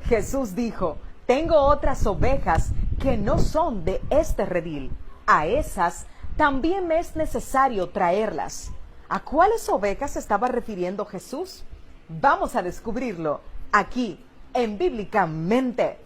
Jesús dijo, tengo otras ovejas que no son de este redil. A esas también me es necesario traerlas. ¿A cuáles ovejas se estaba refiriendo Jesús? Vamos a descubrirlo aquí, en Bíblicamente.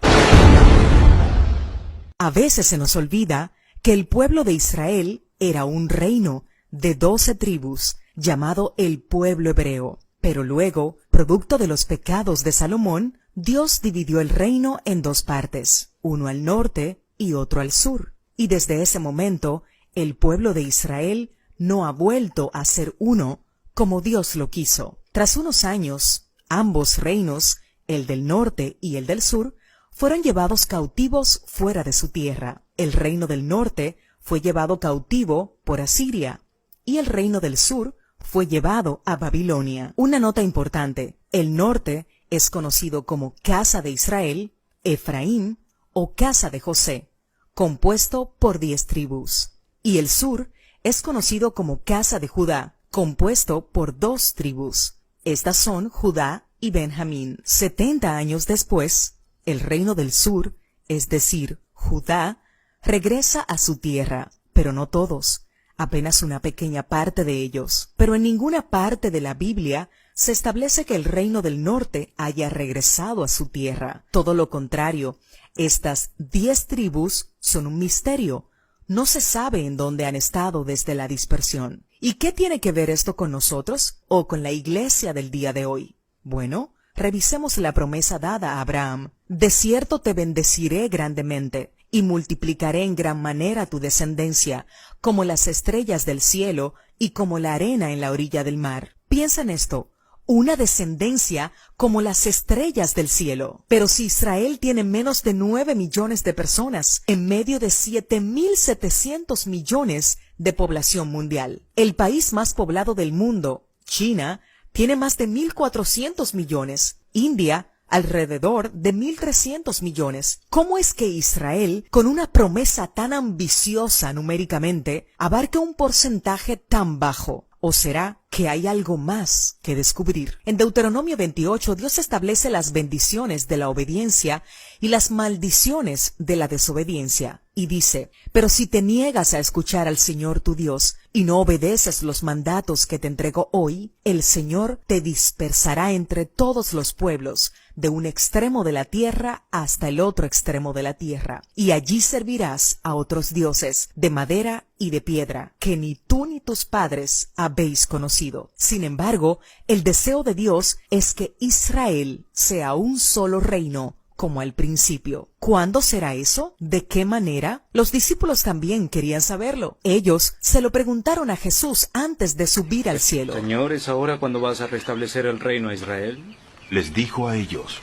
A veces se nos olvida que el pueblo de Israel era un reino de 12 tribus llamado el pueblo hebreo. Pero luego, producto de los pecados de Salomón, Dios dividió el reino en dos partes, uno al norte y otro al sur. Y desde ese momento, el pueblo de Israel no ha vuelto a ser uno como Dios lo quiso. Tras unos años, ambos reinos, el del norte y el del sur, fueron llevados cautivos fuera de su tierra. El reino del norte fue llevado cautivo por Asiria y el reino del sur fue llevado a Babilonia. Una nota importante, el norte es conocido como Casa de Israel, Efraín o Casa de José, compuesto por 10 tribus. Y el sur es conocido como Casa de Judá, compuesto por 2 tribus. Estas son Judá y Benjamín. 70 años después, el reino del sur, es decir, Judá, regresa a su tierra, pero no todos, apenas una pequeña parte de ellos. Pero en ninguna parte de la Biblia se establece que el reino del norte haya regresado a su tierra. Todo lo contrario, estas 10 tribus son un misterio. No se sabe en dónde han estado desde la dispersión. ¿Y qué tiene que ver esto con nosotros o con la iglesia del día de hoy? Bueno, revisemos la promesa dada a Abraham. De cierto te bendeciré grandemente, y multiplicaré en gran manera tu descendencia, como las estrellas del cielo y como la arena en la orilla del mar. Piensa en esto, una descendencia como las estrellas del cielo. Pero si Israel tiene menos de 9 millones de personas, en medio de 7.700 millones de población mundial. El país más poblado del mundo, China, tiene más de 1.400 millones. India, alrededor de 1.300 millones. ¿Cómo es que Israel, con una promesa tan ambiciosa numéricamente, abarca un porcentaje tan bajo? ¿O será que hay algo más que descubrir? En Deuteronomio 28, Dios establece las bendiciones de la obediencia y las maldiciones de la desobediencia. Y dice, pero si te niegas a escuchar al Señor tu Dios y no obedeces los mandatos que te entrego hoy, el Señor te dispersará entre todos los pueblos, de un extremo de la tierra hasta el otro extremo de la tierra. Y allí servirás a otros dioses de madera y de piedra, que ni tú ni tus padres habéis conocido. Sin embargo, el deseo de Dios es que Israel sea un solo reino, como al principio. ¿Cuándo será eso? ¿De qué manera? Los discípulos también querían saberlo. Ellos se lo preguntaron a Jesús antes de subir al cielo. Señor, ¿es ahora cuando vas a restablecer el reino a Israel? Les dijo a ellos: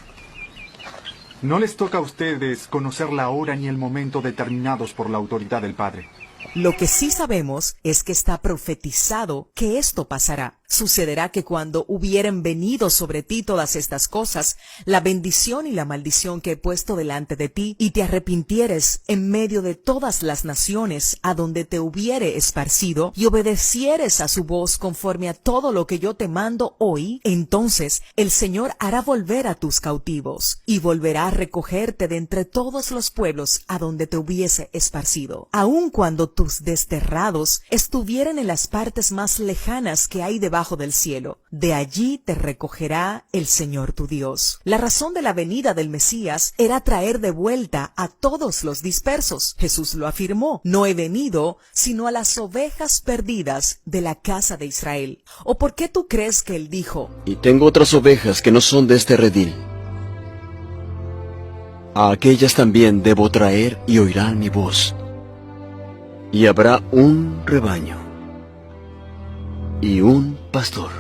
No les toca a ustedes conocer la hora ni el momento determinados por la autoridad del Padre. Lo que sí sabemos es que está profetizado que esto pasará. Sucederá que cuando hubieren venido sobre ti todas estas cosas, la bendición y la maldición que he puesto delante de ti, y te arrepintieres en medio de todas las naciones a donde te hubiere esparcido, y obedecieres a su voz conforme a todo lo que yo te mando hoy, entonces el Señor hará volver a tus cautivos, y volverá a recogerte de entre todos los pueblos a donde te hubiese esparcido. Aun cuando tus desterrados estuvieran en las partes más lejanas que hay debajo del cielo, de allí te recogerá el Señor tu Dios. La razón de la venida del Mesías era traer de vuelta a todos los dispersos. Jesús lo afirmó: no he venido sino a las ovejas perdidas de la casa de Israel. ¿O por qué tú crees que él dijo: y tengo otras ovejas que no son de este redil? A aquellas también debo traer y oirán mi voz. Y habrá un rebaño y un pastor.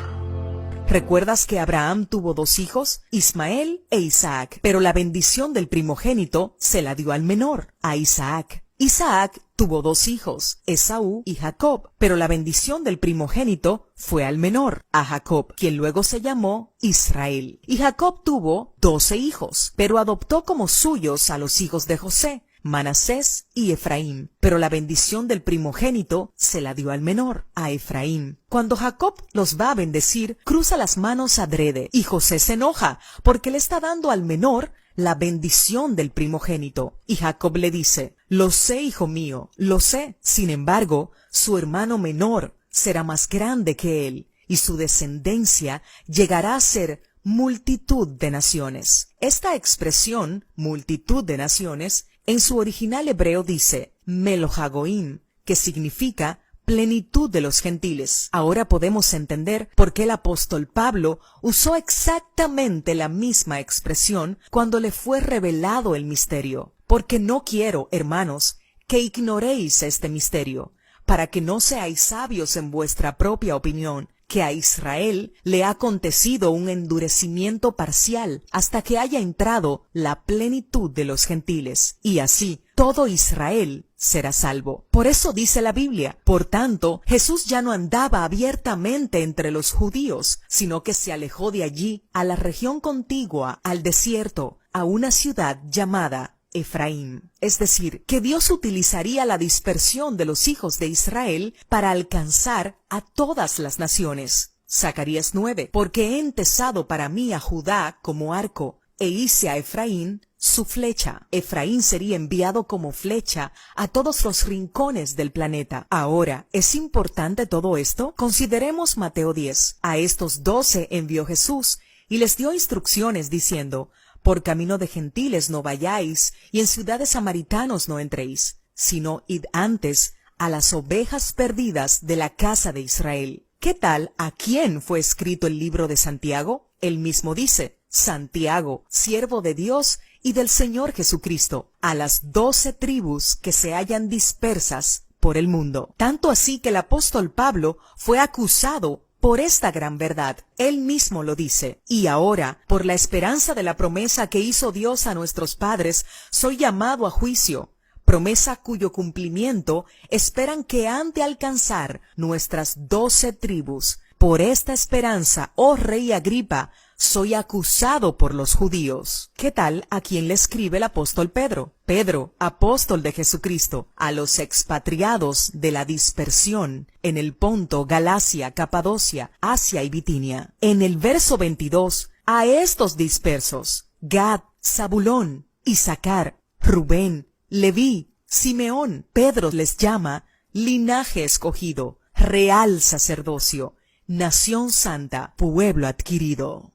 ¿Recuerdas que Abraham tuvo 2 hijos, Ismael e Isaac? Pero la bendición del primogénito se la dio al menor, a Isaac. Isaac tuvo 2 hijos, Esaú y Jacob, pero la bendición del primogénito fue al menor, a Jacob, quien luego se llamó Israel. Y Jacob tuvo 12 hijos, pero adoptó como suyos a los hijos de José, Manasés y Efraín, pero la bendición del primogénito se la dio al menor, a Efraín. Cuando Jacob los va a bendecir, cruza las manos adrede, y José se enoja, porque le está dando al menor la bendición del primogénito. Y Jacob le dice, lo sé, hijo mío, lo sé. Sin embargo, su hermano menor será más grande que él, y su descendencia llegará a ser multitud de naciones. Esta expresión, multitud de naciones, en su original hebreo dice, Melohagoim, que significa plenitud de los gentiles. Ahora podemos entender por qué el apóstol Pablo usó exactamente la misma expresión cuando le fue revelado el misterio. Porque no quiero, hermanos, que ignoréis este misterio, para que no seáis sabios en vuestra propia opinión, que a Israel le ha acontecido un endurecimiento parcial hasta que haya entrado la plenitud de los gentiles, y así todo Israel será salvo. Por eso dice la Biblia, por tanto, Jesús ya no andaba abiertamente entre los judíos, sino que se alejó de allí a la región contigua, al desierto, a una ciudad llamada Efraín. Es decir, que Dios utilizaría la dispersión de los hijos de Israel para alcanzar a todas las naciones. Zacarías 9, porque he entesado para mí a Judá como arco, e hice a Efraín su flecha. Efraín sería enviado como flecha a todos los rincones del planeta. Ahora, ¿es importante todo esto? Consideremos Mateo 10. A estos 12 envió Jesús y les dio instrucciones diciendo, por camino de gentiles no vayáis, y en ciudades samaritanos no entréis, sino id antes a las ovejas perdidas de la casa de Israel. ¿Qué tal a quién fue escrito el libro de Santiago? Él mismo dice, Santiago, siervo de Dios y del Señor Jesucristo, a las 12 tribus que se hallan dispersas por el mundo. Tanto así que el apóstol Pablo fue acusado por esta gran verdad. Él mismo lo dice, y ahora, por la esperanza de la promesa que hizo Dios a nuestros padres, soy llamado a juicio, promesa cuyo cumplimiento esperan que han de alcanzar nuestras 12 tribus. Por esta esperanza, oh rey Agripa, soy acusado por los judíos. ¿Qué tal a quien le escribe el apóstol Pedro? Pedro, apóstol de Jesucristo, a los expatriados de la dispersión en el Ponto, Galacia, Capadocia, Asia y Bitinia. En el verso 22, a estos dispersos, Gad, Zabulón, Isaacar, Rubén, Leví, Simeón, Pedro les llama linaje escogido, real sacerdocio, nación santa, pueblo adquirido.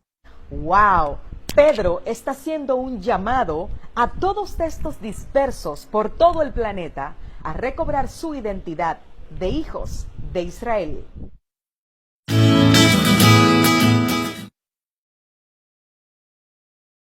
¡Wow! Pedro está haciendo un llamado a todos estos dispersos por todo el planeta a recobrar su identidad de hijos de Israel.